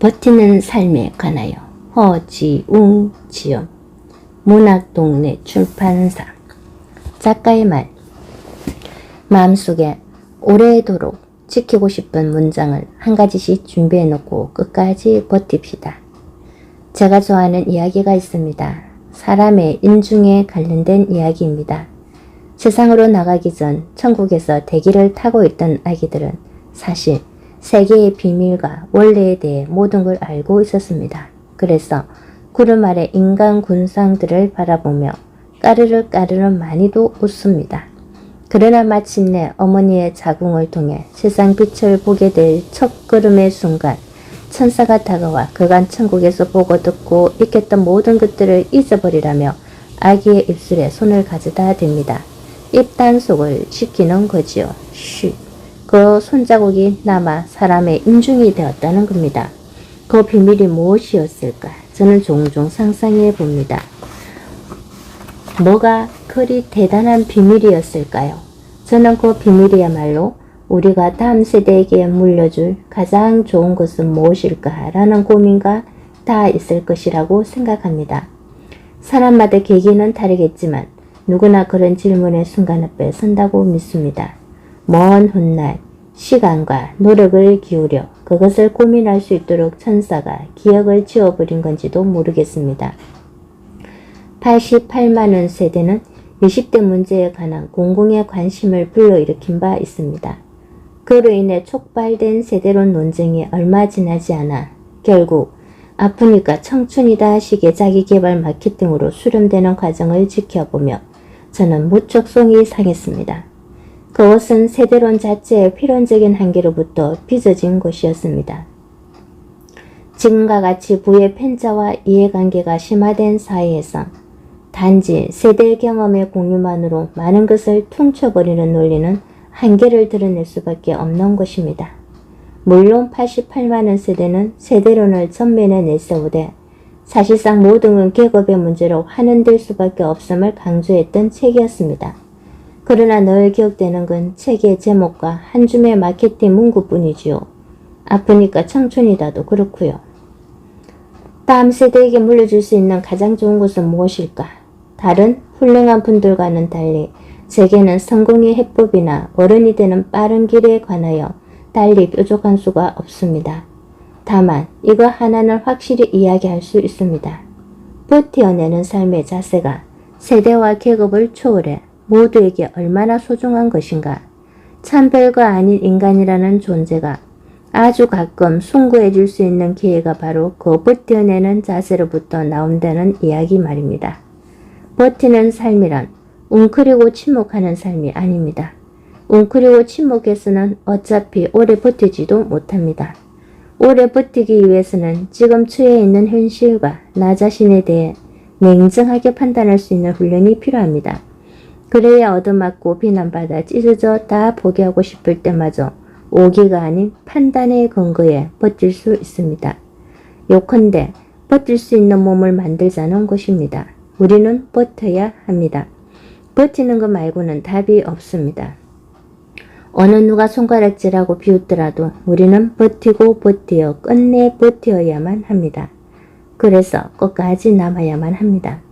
버티는 삶에 관하여 허지웅 지음 문학동네 출판사. 작가의 말. 마음속에 오래도록 지키고 싶은 문장을 한 가지씩 준비해 놓고 끝까지 버팁시다. 제가 좋아하는 이야기가 있습니다. 사람의 인중에 관련된 이야기입니다. 세상으로 나가기 전 천국에서 대기를 타고 있던 아기들은 사실 세계의 비밀과 원래에 대해 모든 걸 알고 있었습니다. 그래서 구름 아래 인간 군상들을 바라보며 까르르 까르르 많이도 웃습니다. 그러나 마침내 어머니의 자궁을 통해 세상 빛을 보게 될 첫걸음의 순간 천사가 다가와 그간 천국에서 보고 듣고 익혔던 모든 것들을 잊어버리라며 아기의 입술에 손을 가져다 댑니다. 입단속을 시키는 거지요. 쉿. 그 손자국이 남아 사람의 인중이 되었다는 겁니다. 그 비밀이 무엇이었을까? 저는 종종 상상해 봅니다. 뭐가 그리 대단한 비밀이었을까요? 저는 그 비밀이야말로 우리가 다음 세대에게 물려줄 가장 좋은 것은 무엇일까? 라는 고민과 다 있을 것이라고 생각합니다. 사람마다 계기는 다르겠지만 누구나 그런 질문의 순간 앞에 선다고 믿습니다. 먼 훗날 시간과 노력을 기울여 그것을 고민할 수 있도록 천사가 기억을 지워버린 건지도 모르겠습니다. 88만원 세대는 20대 문제에 관한 공공의 관심을 불러일으킨 바 있습니다. 그로 인해 촉발된 세대론 논쟁이 얼마 지나지 않아 결국 아프니까 청춘이다 식의 자기개발 마케팅으로 수렴되는 과정을 지켜보며 저는 무척 속이 상했습니다. 그것은 세대론 자체의 필연적인 한계로부터 빚어진 것이었습니다. 지금과 같이 부의 편차와 이해관계가 심화된 사회에서 단지 세대 경험의 공유만으로 많은 것을 퉁쳐버리는 논리는 한계를 드러낼 수밖에 없는 것입니다. 물론 88만원 세대는 세대론을 전면에 내세우되 사실상 모든 건 계급의 문제로 환원될 수밖에 없음을 강조했던 책이었습니다. 그러나 늘 기억되는 건 책의 제목과 한 줌의 마케팅 문구뿐이지요. 아프니까 청춘이다도 그렇고요. 다음 세대에게 물려줄 수 있는 가장 좋은 것은 무엇일까? 다른 훌륭한 분들과는 달리 제게는 성공의 해법이나 어른이 되는 빠른 길에 관하여 달리 뾰족한 수가 없습니다. 다만 이거 하나는 확실히 이야기할 수 있습니다. 버텨내는 삶의 자세가 세대와 계급을 초월해 모두에게 얼마나 소중한 것인가. 참 별거 아닌 인간이라는 존재가 아주 가끔 숭고해 줄 수 있는 기회가 바로 그 버텨내는 자세로부터 나온다는 이야기 말입니다. 버티는 삶이란 웅크리고 침묵하는 삶이 아닙니다. 웅크리고 침묵해서는 어차피 오래 버티지도 못합니다. 오래 버티기 위해서는 지금 처해 있는 현실과 나 자신에 대해 냉정하게 판단할 수 있는 훈련이 필요합니다. 그래야 얻어맞고 비난받아 찢어져 다 포기하고 싶을 때마저 오기가 아닌 판단의 근거에 버틸 수 있습니다. 요컨대 버틸 수 있는 몸을 만들자는 것입니다. 우리는 버텨야 합니다. 버티는 것 말고는 답이 없습니다. 어느 누가 손가락질하고 비웃더라도 우리는 버티고 버티어 끝내 버텨야만 합니다. 그래서 끝까지 남아야만 합니다.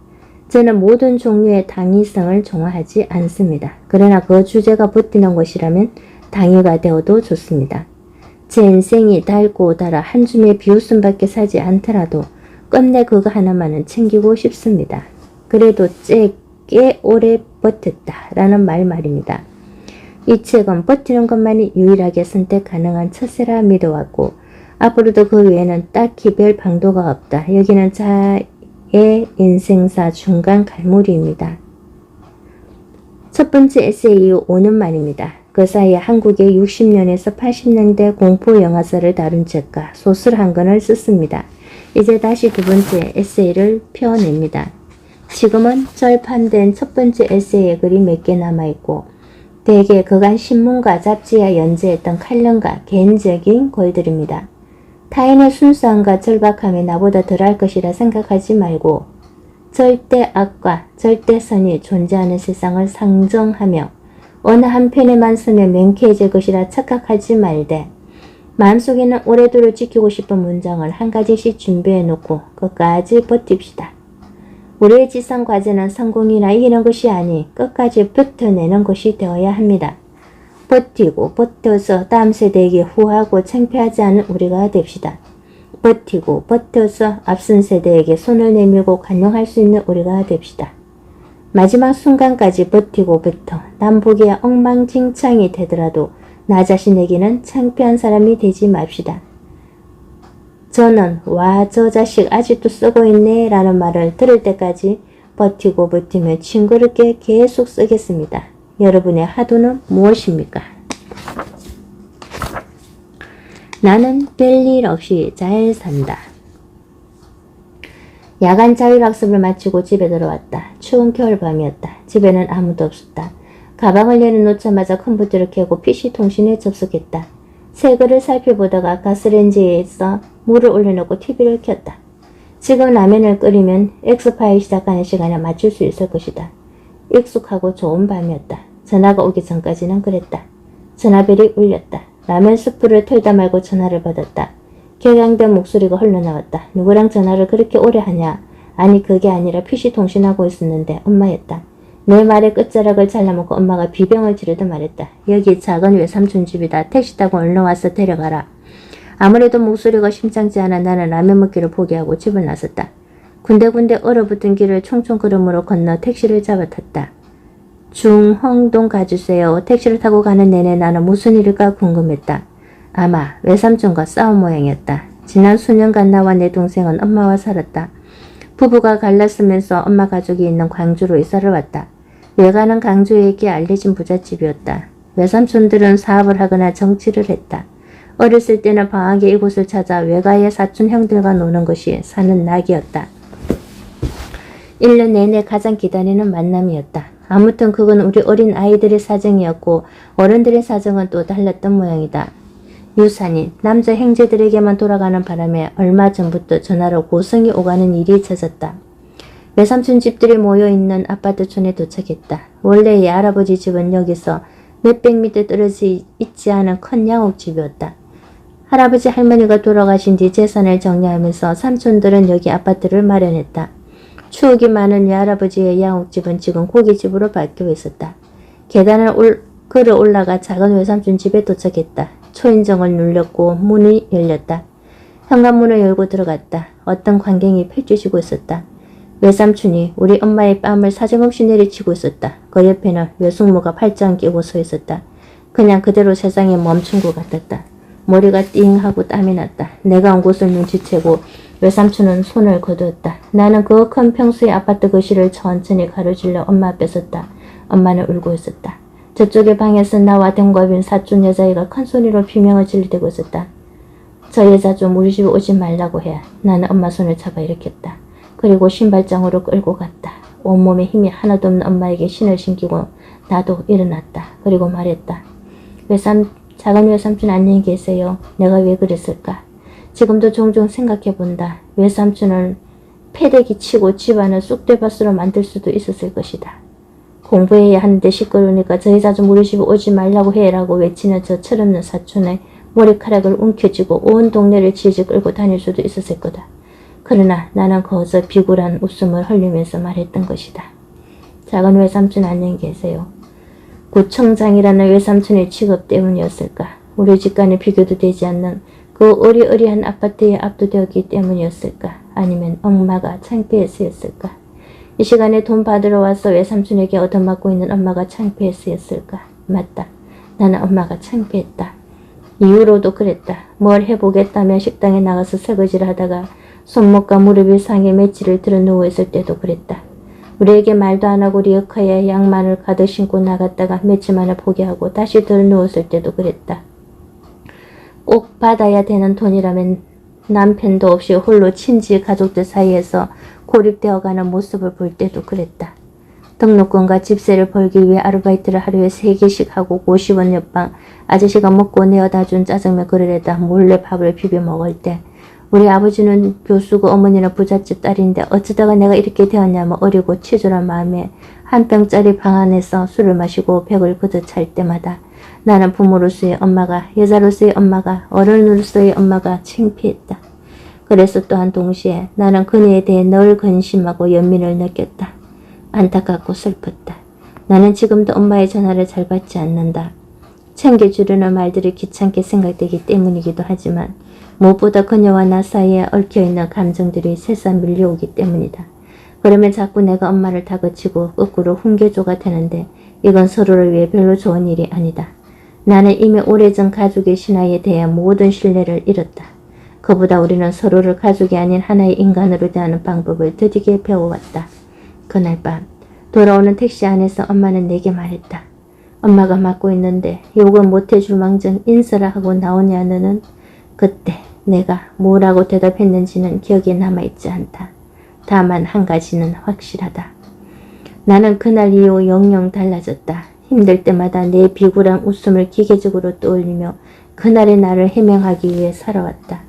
저는 모든 종류의 당위성을 좋아하지 않습니다. 그러나 그 주제가 버티는 것이라면 당위가 되어도 좋습니다. 제 인생이 달고 달아 한 줌의 비웃음밖에 사지 않더라도 끝내 그거 하나만은 챙기고 싶습니다. 그래도 꽤 오래 버텼다 라는 말입니다. 이 책은 버티는 것만이 유일하게 선택 가능한 처세라 믿어왔고 앞으로도 그 외에는 딱히 별 방도가 없다. 여기는 자의 인생사 중간 갈무리입니다. 첫 번째 에세이 이후 5년 만입니다. 그 사이에 한국의 60년에서 80년대 공포 영화사를 다룬 책과 소설 한 권을 썼습니다. 이제 다시 두 번째 에세이를 펴냅니다. 지금은 절판된 첫 번째 에세이의 글이 몇 개 남아있고 대개 그간 신문과 잡지에 연재했던 칼럼과 개인적인 글들입니다. 타인의 순수함과 절박함이 나보다 덜할 것이라 생각하지 말고 절대 악과 절대 선이 존재하는 세상을 상정하며 어느 한편에만 서면 명쾌해질 것이라 착각하지 말되 마음속에는 올해도를 지키고 싶은 문장을 한 가지씩 준비해 놓고 끝까지 버팁시다. 우리의 지상 과제는 성공이나 이기는 것이 아닌 끝까지 버텨내는 것이 되어야 합니다. 버티고 버텨서 다음 세대에게 후하고 창피하지 않은 우리가 됩시다. 버티고 버텨서 앞선 세대에게 손을 내밀고 관용할 수 있는 우리가 됩시다. 마지막 순간까지 버티고 버텨 남보기에 엉망진창이 되더라도 나 자신에게는 창피한 사람이 되지 맙시다. 저는 와 저 자식 아직도 쓰고 있네 라는 말을 들을 때까지 버티고 버티며 징그럽게 계속 쓰겠습니다. 여러분의 하도는 무엇입니까? 나는 별일 없이 잘 산다. 야간 자율학습을 마치고 집에 들어왔다. 추운 겨울밤이었다. 집에는 아무도 없었다. 가방을 내려놓자마자 컴퓨터를 켜고 PC통신에 접속했다. 색을 살펴보다가 가스레인지에서 물을 올려놓고 TV를 켰다. 지금 라면을 끓이면 엑스파일 시작하는 시간에 맞출 수 있을 것이다. 익숙하고 좋은 밤이었다. 전화가 오기 전까지는 그랬다. 전화벨이 울렸다. 라면 스프를 털다 말고 전화를 받았다. 격양된 목소리가 흘러나왔다. 누구랑 전화를 그렇게 오래 하냐? 아니 그게 아니라 PC통신하고 있었는데 엄마였다. 내 말의 끝자락을 잘라먹고 엄마가 비병을 지르듯 말했다. 여기 작은 외삼촌 집이다. 택시 타고 얼른 와서 데려가라. 아무래도 목소리가 심상치 않아 나는 라면 먹기를 포기하고 집을 나섰다. 군데군데 얼어붙은 길을 총총 걸음으로 건너 택시를 잡아탔다. 중흥동 가주세요. 택시를 타고 가는 내내 나는 무슨 일일까 궁금했다. 아마 외삼촌과 싸운 모양이었다. 지난 수년간 나와 내 동생은 엄마와 살았다. 부부가 갈랐으면서 엄마 가족이 있는 광주로 이사를 왔다. 외가는 강주에게 알려진 부잣집이었다. 외삼촌들은 사업을 하거나 정치를 했다. 어렸을 때는 방학에 이곳을 찾아 외가의 사촌 형들과 노는 것이 사는 낙이었다. 1년 내내 가장 기다리는 만남이었다. 아무튼 그건 우리 어린 아이들의 사정이었고 어른들의 사정은 또 달랐던 모양이다. 유산인 남자 형제들에게만 돌아가는 바람에 얼마 전부터 전화로 고성이 오가는 일이 잦았다. 외삼촌 집들이 모여있는 아파트촌에 도착했다. 원래 의 할아버지 집은 여기서 몇백 미터 떨어져 있지 않은 큰 양옥집이었다. 할아버지 할머니가 돌아가신 뒤 재산을 정리하면서 삼촌들은 여기 아파트를 마련했다. 추억이 많은 외할아버지의 양옥집은 지금 고깃집으로 바뀌어 있었다. 계단을 걸어 올라가 작은 외삼촌 집에 도착했다. 초인종을 눌렀고 문이 열렸다. 현관문을 열고 들어갔다. 어떤 광경이 펼쳐지고 있었다. 외삼촌이 우리 엄마의 뺨을 사정없이 내리치고 있었다. 그 옆에는 외숙모가 팔짱 끼고 서 있었다. 그냥 그대로 세상에 멈춘 것 같았다. 머리가 띵하고 땀이 났다. 내가 온 곳을 눈치채고 외삼촌은 손을 거두었다. 나는 그 큰 평수의 아파트 거실을 천천히 가로질러 엄마 앞에 섰다. 엄마는 울고 있었다. 저쪽의 방에서 나와 동갑인 사촌 여자애가 큰 소리로 비명을 질러대고 있었다. 저 여자 좀 우리 집에 오지 말라고 해. 나는 엄마 손을 잡아 일으켰다. 그리고 신발장으로 끌고 갔다. 온몸에 힘이 하나도 없는 엄마에게 신을 신기고 나도 일어났다. 그리고 말했다. 작은 외삼촌 안녕히 계세요. 내가 왜 그랬을까? 지금도 종종 생각해본다. 외삼촌은 패대기 치고 집안을 쑥대밭으로 만들 수도 있었을 것이다. 공부해야 하는데 시끄러우니까 저 여자 좀 우리 집에 오지 말라고 해라고 외치는 저 철없는 사촌의 머리카락을 움켜쥐고 온 동네를 질질 끌고 다닐 수도 있었을 거다. 그러나 나는 거저 비굴한 웃음을 흘리면서 말했던 것이다. 작은 외삼촌 안녕히 계세요. 구청장이라는 외삼촌의 직업 때문이었을까? 우리 집과는 비교도 되지 않는 그 어리어리한 아파트에 압도되었기 때문이었을까? 아니면 엄마가 창피해서였을까? 이 시간에 돈 받으러 와서 외삼촌에게 얻어맞고 있는 엄마가 창피해서였을까? 맞다. 나는 엄마가 창피했다. 이후로도 그랬다. 뭘 해보겠다며 식당에 나가서 설거지를 하다가 손목과 무릎이 상해 며칠을 들어 누워있을 때도 그랬다. 우리에게 말도 안 하고 리어카에 양말을 가득 신고 나갔다가 며칠 만에 포기하고 다시 들어 누웠을 때도 그랬다. 꼭 받아야 되는 돈이라면 남편도 없이 홀로 친지 가족들 사이에서 고립되어가는 모습을 볼 때도 그랬다. 등록금과 집세를 벌기 위해 아르바이트를 하루에 3개씩 하고 50원 옆방 아저씨가 먹고 내어다 준 짜장면 그릇에다 몰래 밥을 비벼 먹을 때 우리 아버지는 교수고 어머니는 부잣집 딸인데 어쩌다가 내가 이렇게 되었냐며 어리고 치졸한 마음에 한 병짜리 방 안에서 술을 마시고 벽을 거저 찰 때마다 나는 부모로서의 엄마가, 여자로서의 엄마가, 어른으로서의 엄마가 창피했다. 그래서 또한 동시에 나는 그녀에 대해 늘 근심하고 연민을 느꼈다. 안타깝고 슬펐다. 나는 지금도 엄마의 전화를 잘 받지 않는다. 챙겨주려는 말들이 귀찮게 생각되기 때문이기도 하지만 무엇보다 그녀와 나 사이에 얽혀있는 감정들이 새삼 밀려오기 때문이다. 그러면 자꾸 내가 엄마를 다그치고 거꾸로 훈계조가 되는데 이건 서로를 위해 별로 좋은 일이 아니다. 나는 이미 오래전 가족의 신화에 대해 모든 신뢰를 잃었다. 그보다 우리는 서로를 가족이 아닌 하나의 인간으로 대하는 방법을 드디어 배워왔다. 그날 밤 돌아오는 택시 안에서 엄마는 내게 말했다. 엄마가 맡고 있는데 욕을 못해줄 망정 인사를 하고 나오냐 너는? 그때 내가 뭐라고 대답했는지는 기억에 남아있지 않다. 다만 한 가지는 확실하다. 나는 그날 이후 영영 달라졌다. 힘들 때마다 내 비굴한 웃음을 기계적으로 떠올리며 그날의 나를 해명하기 위해 살아왔다.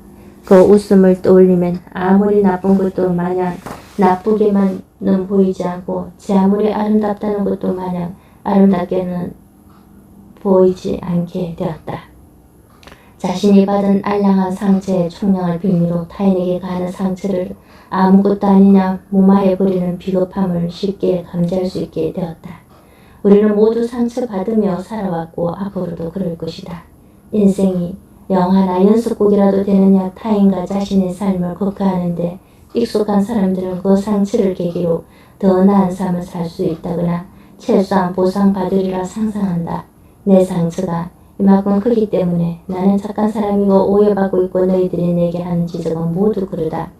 그 웃음을 떠올리면 아무리 나쁜 것도 마냥 나쁘게만은 보이지 않고 제 아무리 아름답다는 것도 마냥 아름답게는 보이지 않게 되었다. 자신이 받은 알량한 상처의 총량을 빌미로 타인에게 가하는 상처를 아무것도 아니냐 무마해버리는 비겁함을 쉽게 감지할 수 있게 되었다. 우리는 모두 상처받으며 살아왔고 앞으로도 그럴 것이다. 인생이 영하나 연속곡이라도 되느냐 타인과 자신의 삶을 극화하는데 익숙한 사람들은 그 상처를 계기로 더 나은 삶을 살 수 있다거나 최소한 보상받으리라 상상한다. 내 상처가 이만큼 크기 때문에 나는 착한 사람이고 오해받고 있고 너희들이 내게 하는 지적은 모두 그러다.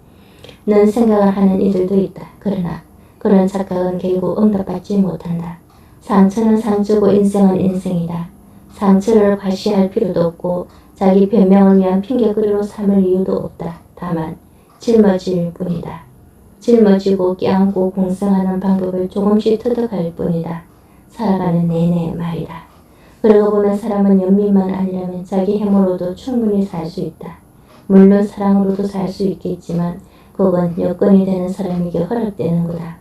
넌 생각을 하는 이들도 있다. 그러나 그런 착각은 결국 응답받지 못한다. 상처는 상처고 인생은 인생이다. 상처를 과시할 필요도 없고 자기 변명을 위한 핑계거리로 삼을 이유도 없다. 다만 짊어질 뿐이다. 짊어지고 껴안고 공생하는 방법을 조금씩 터득할 뿐이다. 살아가는 내내 말이다. 그러고 보면 사람은 연민만 알려면 자기 힘으로도 충분히 살 수 있다. 물론 사랑으로도 살 수 있겠지만 그건 여건이 되는 사람에게 허락되는 거다.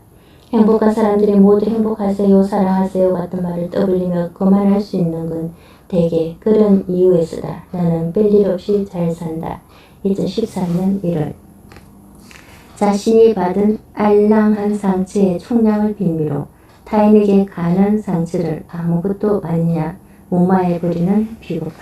행복한 사람들이 모두 행복하세요, 사랑하세요 같은 말을 떠올리며 그만할 수 있는 건 대개 그런 이유에서다. 나는 별일 없이 잘 산다. 2013년 1월 자신이 받은 알량한 상처의 총량을 빌미로 타인에게 가는 상처를 아무것도 아니냐 무마해버리는 비겁함.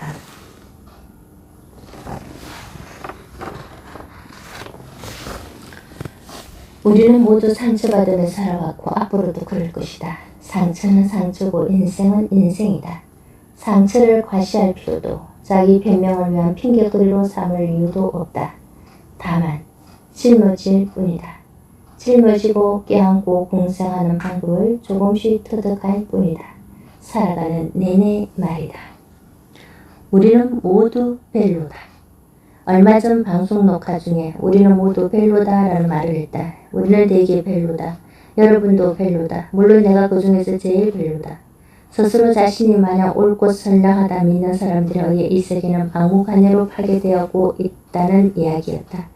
우리는 모두 상처받으며 살아왔고 앞으로도 그럴 것이다. 상처는 상처고 인생은 인생이다. 상처를 과시할 필요도 자기 변명을 위한 핑계거리로 삼을 이유도 없다. 다만 짊어질 뿐이다. 짊어지고 껴안고 공생하는 방법을 조금씩 터득할 뿐이다. 살아가는 내내 말이다. 우리는 모두 별로다. 얼마 전 방송 녹화 중에 우리는 모두 별로다 라는 말을 했다. 우리는 되게 별로다. 여러분도 별로다. 물론 내가 그 중에서 제일 별로다. 스스로 자신이 마냥 옳고 선량하다 믿는 사람들에 의해 이 세계는 막무가내로 파괴되었고 있다는 이야기였다.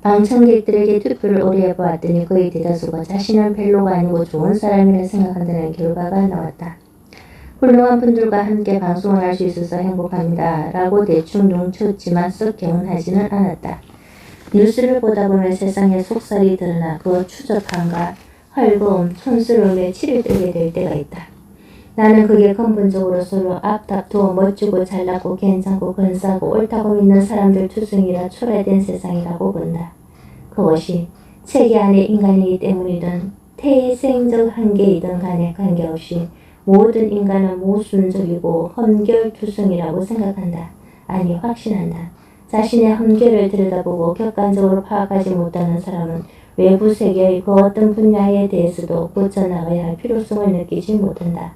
방청객들에게 투표를 오래 해보았더니 거의 대다수가 자신은 별로가 아니고 좋은 사람이라 생각한다는 결과가 나왔다. 훌륭한 분들과 함께 방송을 할 수 있어서 행복합니다. 라고 대충 뭉쳤지만 썩 개운하지는 않았다. 뉴스를 보다 보면 세상에 속살이 드러나 그 추접함과 헐거움, 촌스러움에 치를 들게 될 때가 있다. 나는 그게 근본적으로 서로 앞다투어 멋지고 잘나고 괜찮고 근사하고 옳다고 믿는 사람들 투성이라 초래된 세상이라고 본다. 그것이 체계 안의 인간이기 때문이든 태생적 한계이든 간에 관계없이 모든 인간은 모순적이고 험결투성이라고 생각한다. 아니 확신한다. 자신의 험결을 들여다보고 객관적으로 파악하지 못하는 사람은 외부 세계의 그 어떤 분야에 대해서도 고쳐나가야 할 필요성을 느끼지 못한다.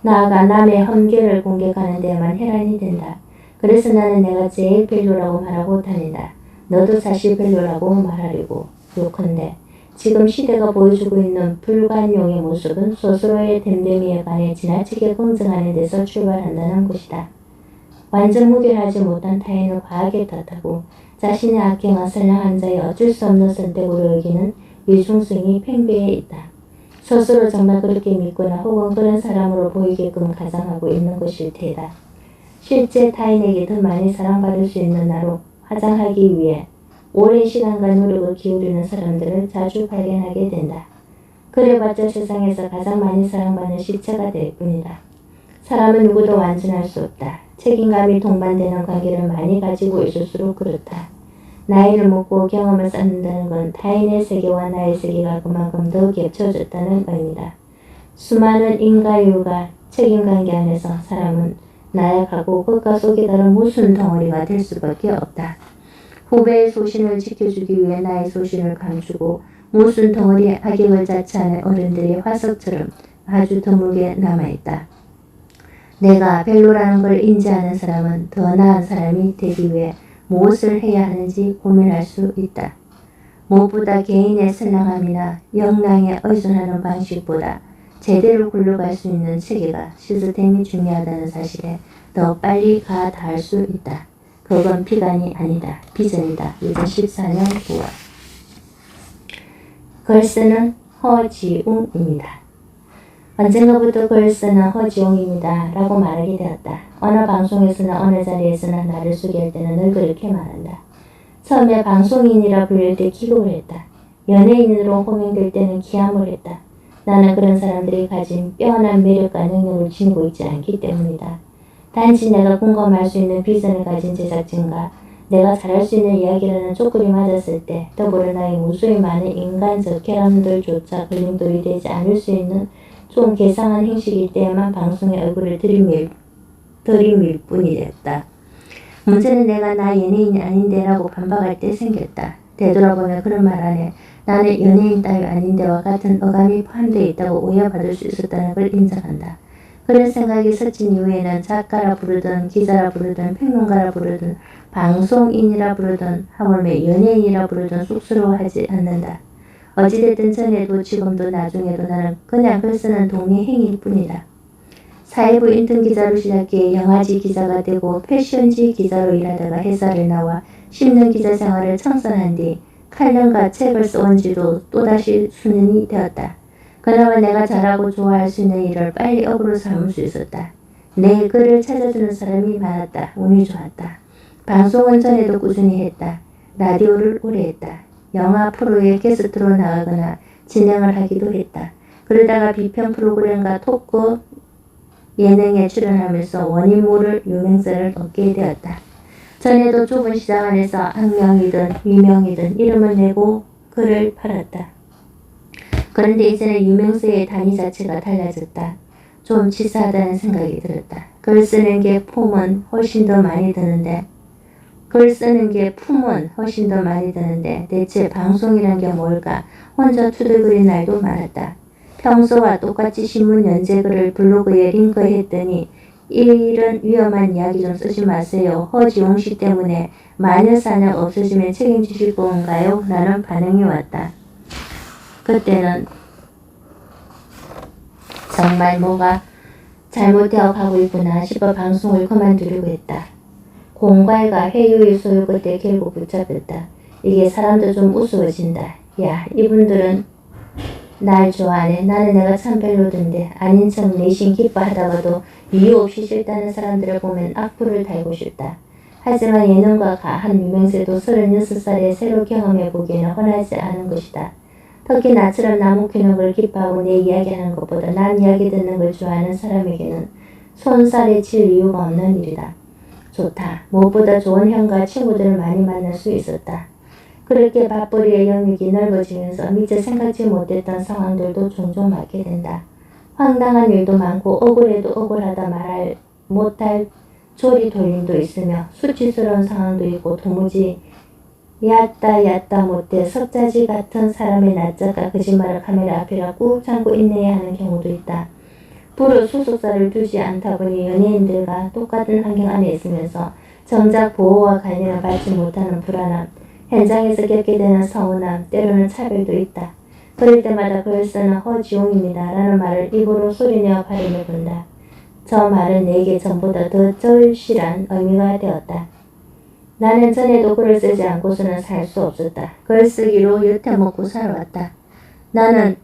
나아가 남의 험결을 공격하는 데만 혈안이 된다. 그래서 나는 내가 제일 별로라고 말하고 다닌다. 너도 사실 별로라고 말하려고. 요컨대 지금 시대가 보여주고 있는 불관용의 모습은 스스로의 댐댐이에 관해 지나치게 긍정하는 데서 출발한다는 것이다. 완전 무결하지 못한 타인을 과하게 탓하고 자신의 악행과 선량한 자의 어쩔 수 없는 선택으로 여기는 위중성이 팽배해 있다. 스스로 정말 그렇게 믿거나 혹은 그런 사람으로 보이게끔 가장하고 있는 것일 테다. 실제 타인에게 더 많이 사랑받을 수 있는 나로 화장하기 위해 오랜 시간과 노력을 기울이는 사람들을 자주 발견하게 된다. 그래봤자 세상에서 가장 많이 사랑받는 실체가 될 뿐이다. 사람은 누구도 완전할 수 없다. 책임감이 동반되는 관계를 많이 가지고 있을수록 그렇다. 나이를 먹고 경험을 쌓는다는 건 타인의 세계와 나의 세계가 그만큼 더 겹쳐졌다는 의미다. 수많은 인과유가 책임관계 안에서 사람은 나약하고 겉과 속이 다른 무슨 덩어리가 될 수밖에 없다. 후배의 소신을 지켜주기 위해 나의 소신을 감추고 무슨 덩어리 악역을 자처하는 어른들의 화석처럼 아주 드물게 남아있다. 내가 별로라는 걸 인지하는 사람은 더 나은 사람이 되기 위해 무엇을 해야 하는지 고민할 수 있다. 무엇보다 개인의 선량함이나 역량에 의존하는 방식보다 제대로 굴러갈 수 있는 체계가 시스템이 중요하다는 사실에 더 빨리 닿을 수 있다. 그건 비관이 아니다. 비전이다. 2014년 9월. 글 쓰는 허지웅입니다. 언젠가부터 글 쓰는 허지웅입니다. 라고 말하게 되었다. 어느 방송에서나 어느 자리에서나 나를 소개할 때는 늘 그렇게 말한다. 처음에 방송인이라 불릴 때 기겁을 했다. 연예인으로 호명될 때는 기함을 했다. 나는 그런 사람들이 가진 뼈아난 매력과 능력을 지니고 있지 않기 때문이다. 단지 내가 공감할 수 있는 비전을 가진 제작진과 내가 잘할 수 있는 이야기라는 조건이 맞았을 때 더불어 나의 무수히 많은 인간적 결함들조차 걸림돌이 되지 않을 수 있는 좀 개상한 행식일 때에만 방송에 얼굴을 들이밀 뿐이었다. 문제는 내가 나 연예인이 아닌데 라고 반박할 때 생겼다. 되돌아보면 그런 말 안에 나는 연예인 따위 아닌데와 같은 어감이 포함되어 있다고 오해받을 수 있었다는 걸 인정한다. 그런 생각이 스친 이후에는 작가라 부르든 기자라 부르든 평론가라 부르든 방송인이라 부르든 하물며 연예인이라 부르든 쑥스러워하지 않는다. 어찌됐든 전에도 지금도 나중에도 나는 그냥 글 쓰는 동네 행위일 뿐이다. 사회부 인턴 기자로 시작해 영화지 기자가 되고 패션지 기자로 일하다가 회사를 나와 10년 기자 생활을 청산한 뒤 칼럼과 책을 써온 지도 또다시 수년이 되었다. 그나마 내가 잘하고 좋아할 수 있는 일을 빨리 업으로 삼을 수 있었다. 내 글을 찾아주는 사람이 많았다. 운이 좋았다. 방송은 전에도 꾸준히 했다. 라디오를 오래 했다. 영화 프로에 게스트로 나가거나 진행을 하기도 했다. 그러다가 비평 프로그램과 토크 예능에 출연하면서 원인 모를 유명세를 얻게 되었다. 전에도 좁은 시장 안에서 악명이든 유명이든 이름을 내고 글을 팔았다. 그런데 이제는 유명세의 단위 자체가 달라졌다. 좀 치사하다는 생각이 들었다. 글 쓰는 게 품은 훨씬 더 많이 드는데 대체 방송이란 게 뭘까 혼자 투덜거린 날도 많았다. 평소와 똑같이 신문 연재글을 블로그에 링크했더니 이런 위험한 이야기 좀 쓰지 마세요. 허지웅 씨 때문에 마녀사냥 없어지면 책임지실 건가요? 라는 반응이 왔다. 그때는 정말 뭐가 잘못되어 가고 있구나 싶어 방송을 그만두려고 했다. 공갈과 회유의 소유 끝에 결국 붙잡혔다. 이게 사람도 좀 우스워진다. 야, 이분들은 날 좋아하네. 나는 내가 참 별로던데. 아닌 척 내심 기뻐하다가도 이유 없이 싫다는 사람들을 보면 악플을 달고 싶다. 하지만 예능과 가한 유명세도 36살에 새로 경험해보기에는 흔하지 않은 것이다. 특히 나처럼 나무 키우는 걸 기뻐하고 내 이야기하는 것보다 남 이야기 듣는 걸 좋아하는 사람에게는 손살에 칠 이유가 없는 일이다. 좋다. 무엇보다 좋은 형과 친구들을 많이 만날 수 있었다. 그렇게 밥벌이의 영역이 넓어지면서 미처 생각지 못했던 상황들도 종종 맞게 된다. 황당한 일도 많고 억울해도 억울하다 말할 못할 조리 돌림도 있으며 수치스러운 상황도 있고 도무지 얕다 못해 석자지 같은 사람의 낯짝과 거짓말을 카메라 앞이라 꾹 참고 인내해야 하는 경우도 있다. 부러 소속사를 두지 않다 보니 연예인들과 똑같은 환경 안에 있으면서 정작 보호와 관리를 받지 못하는 불안함, 현장에서 겪게 되는 서운함, 때로는 차별도 있다. 그럴 때마다 글 쓰는 허지웅입니다. 라는 말을 입으로 소리내어 발음해 본다. 저 말은 내게 전보다 더 절실한 의미가 되었다. 나는 전에도 글을 쓰지 않고서는 살 수 없었다. 글 쓰기로 여태 먹고 살아왔다. 나는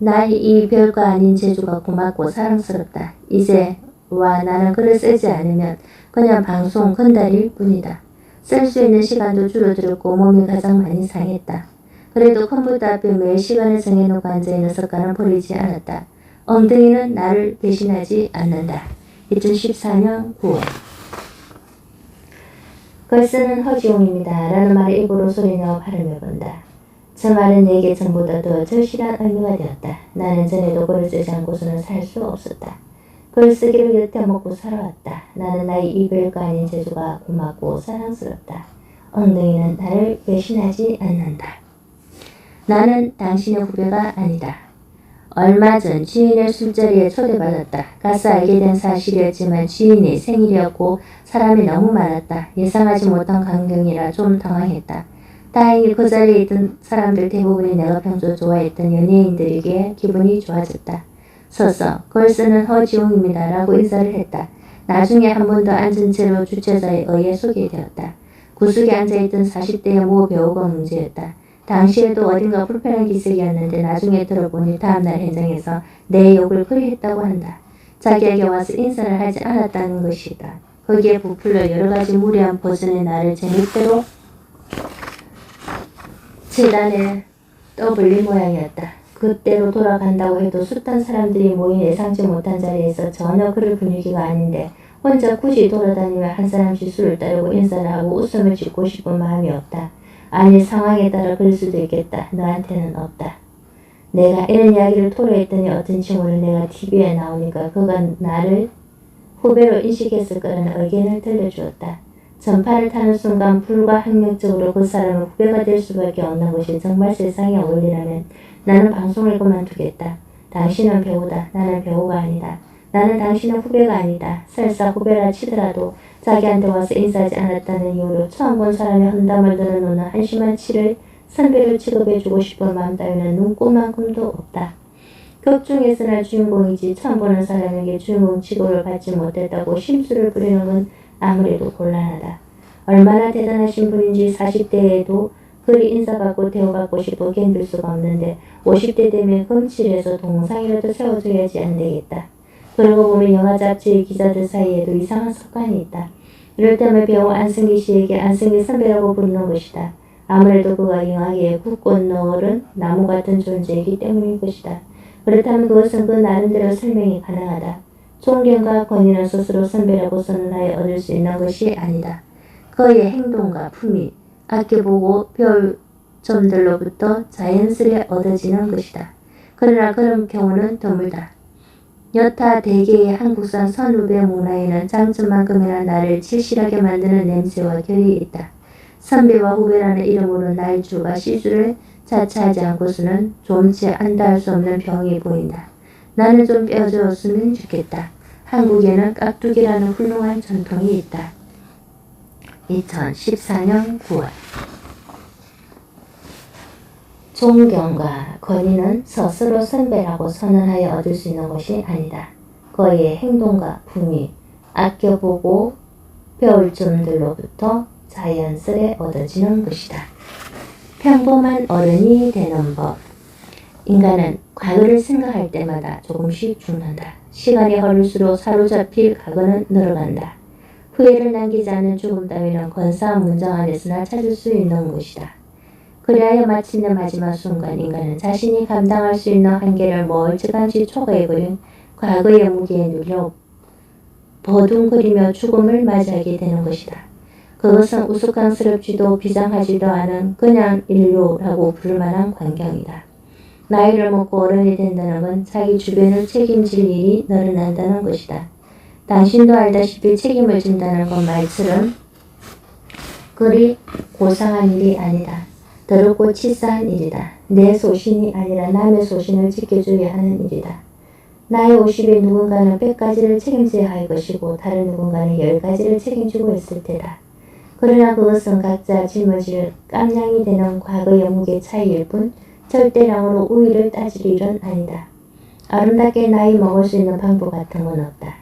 나의 이 별거 아닌 재주가 고맙고 사랑스럽다. 이제 와 나는 글을 쓰지 않으면 그냥 방송 건달일 뿐이다. 쓸 수 있는 시간도 줄어들었고 몸이 가장 많이 상했다. 그래도 컴퓨터 앞에 매일 시간을 정해놓고 앉아있는 습관은 버리지 않았다. 엉덩이는 나를 배신하지 않는다. 2014년 9월 글 쓰는 허지웅입니다. 라는 말을 입으로 소리내어 발음해본다. 저 말은 내게 전보다 더 절실한 의미가 되었다. 나는 전에도 글을 쓰지 않고서는 살 수 없었다. 글쓰기를 여태 먹고 살아왔다. 나는 나의 이별거 아닌 재주가 고맙고 사랑스럽다. 엉덩이는 나를 배신하지 않는다. 나는 당신의 후배가 아니다. 얼마 전 지인의 술자리에 초대받았다. 가서 알게 된 사실이었지만 지인이 생일이었고 사람이 너무 많았다. 예상하지 못한 광경이라 좀 당황했다. 다행히 그 자리에 있던 사람들 대부분이 내가 평소 좋아했던 연예인들에게 기분이 좋아졌다. 서서 글 쓰는 허지웅입니다. 라고 인사를 했다. 나중에 한 번 더 앉은 채로 주최자에 의해 소개되었다. 구석에 앉아있던 40대의 모 배우가 문제였다. 당시에도 어딘가 불편한 기색이었는데 나중에 들어보니 다음날 현장에서 내 욕을 그리 했다고 한다. 자기에게 와서 인사를 하지 않았다는 것이다. 거기에 부풀려 여러가지 무례한 버전의 나를 제멋대로 재단에 떠벌린 모양이었다. 그때로 돌아간다고 해도 숱한 사람들이 모인 예상치 못한 자리에서 전혀 그럴 분위기가 아닌데 혼자 굳이 돌아다니며 한 사람씩 술을 따르고 인사를 하고 웃음을 짓고 싶은 마음이 없다. 아니 상황에 따라 그럴 수도 있겠다. 너한테는 없다. 내가 이런 이야기를 토로했더니 어떤 친구는 내가 TV에 나오니까 그가 나를 후배로 인식했을 거라는 의견을 들려주었다. 전파를 타는 순간 불가항력적으로 그 사람은 후배가 될 수밖에 없는 것이 정말 세상에 어울리라면 나는 방송을 그만두겠다. 당신은 배우다. 나는 배우가 아니다. 나는 당신은 후배가 아니다. 설사 후배라 치더라도 자기한테 와서 인사하지 않았다는 이유로 처음 본 사람의 험담을 들어놓는 한심한 치를 선배를 취급해주고 싶은 마음 따위는 눈꼽만큼도 없다. 극 중에서 나 주인공이지 처음 보는 사람에게 주인공 취급을 받지 못했다고 심술을 부리는 건 아무래도 곤란하다. 얼마나 대단하신 분인지 40대에도 그리 인사받고 대우받고 싶어 견딜 수가 없는데 50대 되면 검칠해서 동상이라도 세워줘야지 안 되겠다. 그러고 보면 영화 잡지 기자들 사이에도 이상한 습관이 있다. 이럴 때면 배우 안승기 씨에게 안승기 선배라고 부르는 것이다. 아무래도 그가 영화계의 굳건 너른 나무 같은 존재이기 때문인 것이다. 그렇다면 그것은 그 나름대로 설명이 가능하다. 존경과 권위는 스스로 선배라고 선언하여 얻을 수 있는 것이 아니다. 그의 행동과 품위, 아껴보고 배울 점들로부터 자연스레 얻어지는 것이다. 그러나 그런 경우는 드물다. 여타 대개의 한국산 선후배 문화에는 장점만큼이나 나를 질실하게 만드는 냄새와 결이 있다. 선배와 후배라는 이름으로 날주가 시주를 자처하지 않고서는 좀 채 안다 할 수 없는 병이 보인다. 나는 좀 뼈주었으면 좋겠다. 한국에는 깍두기라는 훌륭한 전통이 있다. 2014년 9월 존경과 권위는 스스로 선배라고 선언하여 얻을 수 있는 것이 아니다. 그의 행동과 품위, 아껴보고 배울 점들로부터 자연스레 얻어지는 것이다. 평범한 어른이 되는 법. 인간은 과거를 생각할 때마다 조금씩 죽는다. 시간이 흐를수록 사로잡힐 과거는 늘어간다. 후회를 남기지 않는 죽음 따위는 건사한 문장 안에서나 찾을 수 있는 것이다. 그리하여 마침내 마지막 순간 인간은 자신이 감당할 수 있는 한계를 멀찌감치 초과해버린 과거의 무게에 눌려 버둥거리며 죽음을 맞이하게 되는 것이다. 그것은 우스꽝스럽지도 비장하지도 않은 그냥 인류라고 부를 만한 광경이다. 나이를 먹고 어른이 된다는 건 자기 주변을 책임질 일이 늘어난다는 것이다. 당신도 알다시피 책임을 진다는 건 말처럼 그리 고상한 일이 아니다. 더럽고 치사한 일이다. 내 소신이 아니라 남의 소신을 지켜줘야 하는 일이다. 나의 50에 누군가는 100가지를 책임져야 할 것이고 다른 누군가는 10가지를 책임지고 있을 테다. 그러나 그것은 각자 짊어질 깜냥이 되는 과거의 무게 차이일 뿐 절대량으로 우위를 따질 일은 아니다. 아름답게 나이 먹을 수 있는 방법 같은 건 없다.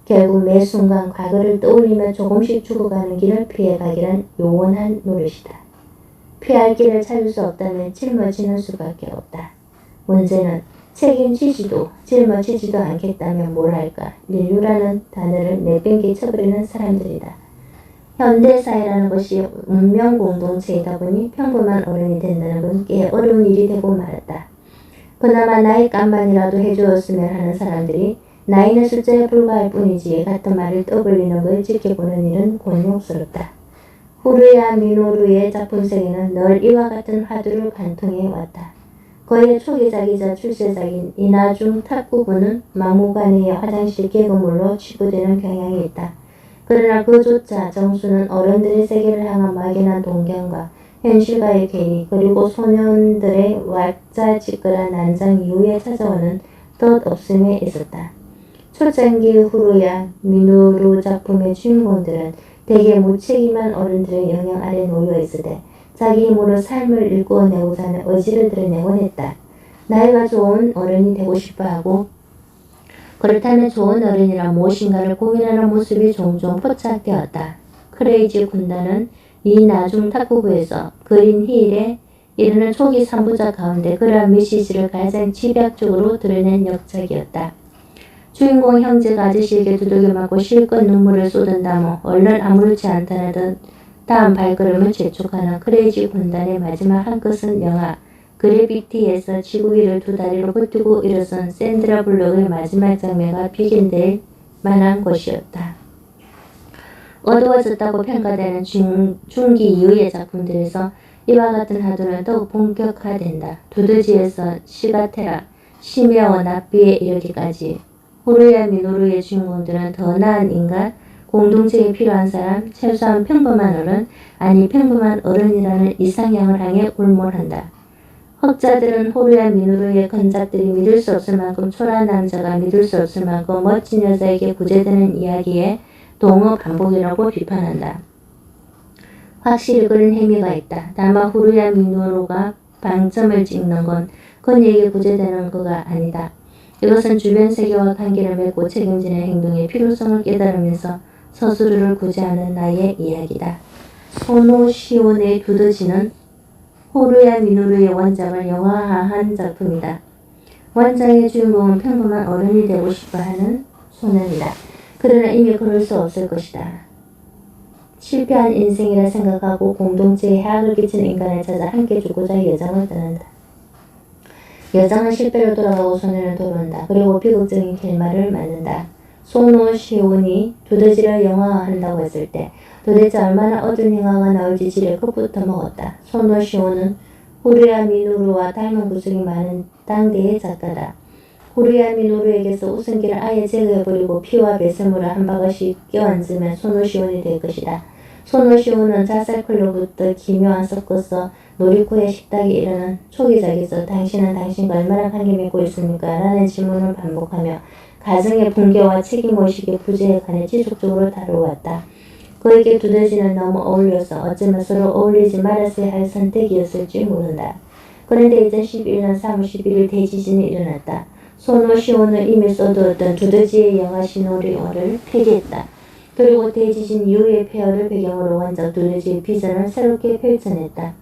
결국 매 순간 과거를 떠올리며 조금씩 죽어가는 길을 피해가기란 요원한 노릇이다. 피할 길을 찾을 수 없다면 짊어지는 수밖에 없다. 문제는 책임지지도 짊어지지도 않겠다면 뭘 할까? 인류라는 단어를 내팽개쳐버리는 사람들이다. 현대사회라는 것이 문명 공동체이다 보니 평범한 어른이 된다는 건 꽤 어려운 일이 되고 말았다. 그나마 나이 값만이라도 해주었으면 하는 사람들이 나이는 숫자에 불과할 뿐이지 같은 말을 떠벌리는 걸 지켜보는 일은 곤욕스럽다. 후르야 미노루의 작품세계는 늘 이와 같은 화두를 관통해 왔다. 그의 초기작이자 출세작인 이나중 탁구부는 막무가내의 화장실 개그물로 치부되는 경향이 있다. 그러나 그조차 정수는 어른들의 세계를 향한 막연한 동경과 현실과의 괴리 그리고 소년들의 왁자지껄한 난장 이후에 찾아오는 덧없음에 있었다. 초창기 후루야 미누루 작품의 주인공들은 대개 무책임한 어른들의 영향 아래 놓여 있으되 자기 힘으로 삶을 일궈내고자 하는 의지를 드러내곤 했다. 나이가 좋은 어른이 되고 싶어하고 그렇다면 좋은 어른이란 무엇인가를 고민하는 모습이 종종 포착되었다. 크레이지 군단은 이 나중 탁구부에서 그린 힐에 이르는 초기 3부작 가운데 그러한 메시지를 가장 집약적으로 드러낸 역작이었다. 주인공 형제가 아저씨에게 두들겨 맞고 실컷 눈물을 쏟은다며 얼른 아무렇지 않다는 듯 다음 발걸음을 재촉하는 크레이지 군단의 마지막 한 끝은 영화 그래비티에서 지구 위를 두 다리로 버티고 일어선 샌드라 블록의 마지막 장면과 비견될 만한 것이었다. 어두워졌다고 평가되는 중기 이후의 작품들에서 이와 같은 화두는 더욱 본격화된다. 두더지에서 시가테라, 시메와 나비에 이르기까지 후루야 미노루의 주인공들은 더 나은 인간, 공동체에 필요한 사람, 최소한 평범한 어른, 아니 평범한 어른이라는 이상향을 향해 골몰한다. 학자들은 호루야 미누루의 건작들이 믿을 수 없을 만큼 초라한 남자가 믿을 수 없을 만큼 멋진 여자에게 구제되는 이야기의 동어 반복이라고 비판한다. 확실히 그런 행위가 있다. 다만 후루야 미누루가 방점을 찍는 건 그녀에게 구제되는 거가 아니다. 이것은 주변 세계와 관계를 맺고 책임지는 행동의 필요성을 깨달으면서 스스로를 구제하는 나의 이야기다. 소노시온의 두더지는 호루야 미누루의 원작을 영화화한 작품이다. 원작의 주인공은 평범한 어른이 되고 싶어하는 소년이다. 그러나 이미 그럴 수 없을 것이다. 실패한 인생이라 생각하고 공동체에 해악을 끼친 인간을 찾아 함께 죽고자 여정을 떠난다. 여정은 실패로 돌아가고 소년은 돌아온다. 그리고 비극적인 결말을 맞는다. 소노시온이 두더지를 영화화한다고 했을 때 도대체 얼마나 어두운 영화가 나올지 지레 겁부터 먹었다. 소노시오는 후루야 미누루와 닮은 구석이 많은 당대의 작가다. 후루야 미누루에게서 웃음기를 아예 제거해버리고 피와 배설물을 한 바가지 껴앉으면 소노시온이 될 것이다. 소노시온은 자살클로부터 기묘한 서커스, 노리코의 식탁에 이르는 초기작에서 당신은 당신과 얼마나 관계 맺고 있습니까? 라는 질문을 반복하며 가정의 붕괴와 책임의식의 부재에 관해 지속적으로 다루어왔다. 그에게 두더지는 너무 어울려서 어쩌면 서로 어울리지 말았어야 할 선택이었을지 모른다. 그런데 2011년 3월 11일 대지진이 일어났다. 소노시온은 이미 써두었던 두더지의 영화 시나리오를 폐기했다. 그리고 대지진 이후의 폐허를 배경으로 원작 두더지의 비전을 새롭게 펼쳐냈다.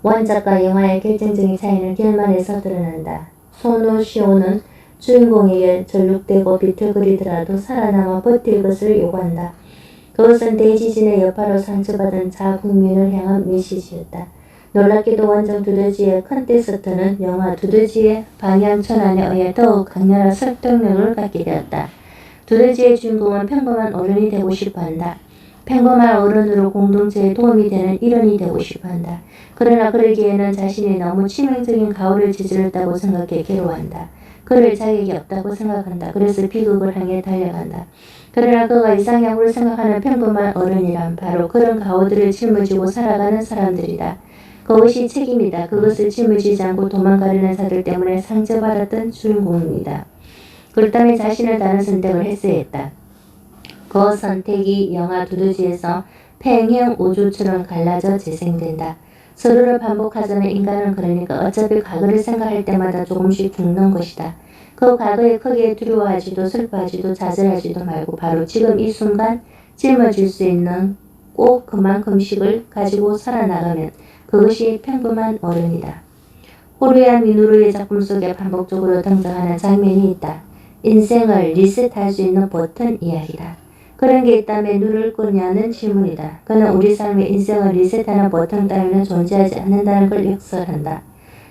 원작과 영화의 결정적인 차이는 결말에서 드러난다. 소노시온은 주인공에게 전륙되고 비틀거리더라도 살아남아 버틸 것을 요구한다. 그것은 대지진의 여파로 상처받은 자국민을 향한 메시지였다. 놀랍게도 원작 두더지의 컨테스트는 영화 두더지의 방향 전환에 의해 더욱 강렬한 설득력을 갖게 되었다. 두더지의 주인공은 평범한 어른이 되고 싶어한다. 평범한 어른으로 공동체에 도움이 되는 일원이 되고 싶어한다. 그러나 그러기에는 자신이 너무 치명적인 가오를 저질렀다고 생각해 괴로워한다. 그럴 자격이 없다고 생각한다. 그래서 비극을 향해 달려간다. 그러나 그가 이상향으로 생각하는 평범한 어른이란 바로 그런 가오들을 짊어지고 살아가는 사람들이다. 그것이 책임이다. 그것을 짊어지지 않고 도망가려는 자들 때문에 상처받았던 주인공입니다. 그렇다면 자신을 다른 선택을 했어야 했다. 그 선택이 영화 두더지에서 평행 우주처럼 갈라져 재생된다. 서로를 반복하자는 인간은 그러니까 어차피 과거를 생각할 때마다 조금씩 죽는 것이다. 그 과거에 크게 두려워하지도 슬퍼하지도 좌절하지도 말고 바로 지금 이 순간 짊어질 수 있는 꼭 그만큼씩을 가지고 살아나가면 그것이 평범한 어른이다. 호루야 미누루의 작품 속에 반복적으로 등장하는 장면이 있다. 인생을 리셋할 수 있는 버튼 이야기다. 그런 게 있다면 누를 거냐는 질문이다. 그는 우리 삶의 인생을 리셋하는 버튼 따위는 존재하지 않는다는 걸 역설한다.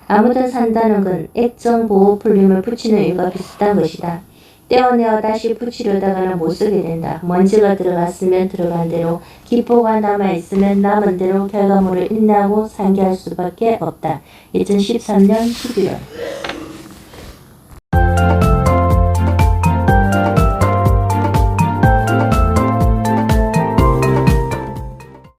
아무튼 산다는 건 액정 보호 필름을 붙이는 일과 비슷한 것이다. 떼어내어 다시 붙이려다가는 못 쓰게 된다. 먼지가 들어갔으면 들어간 대로, 기포가 남아있으면 남은 대로 결과물을 인내하고 상기할 수밖에 없다. 2013년 11월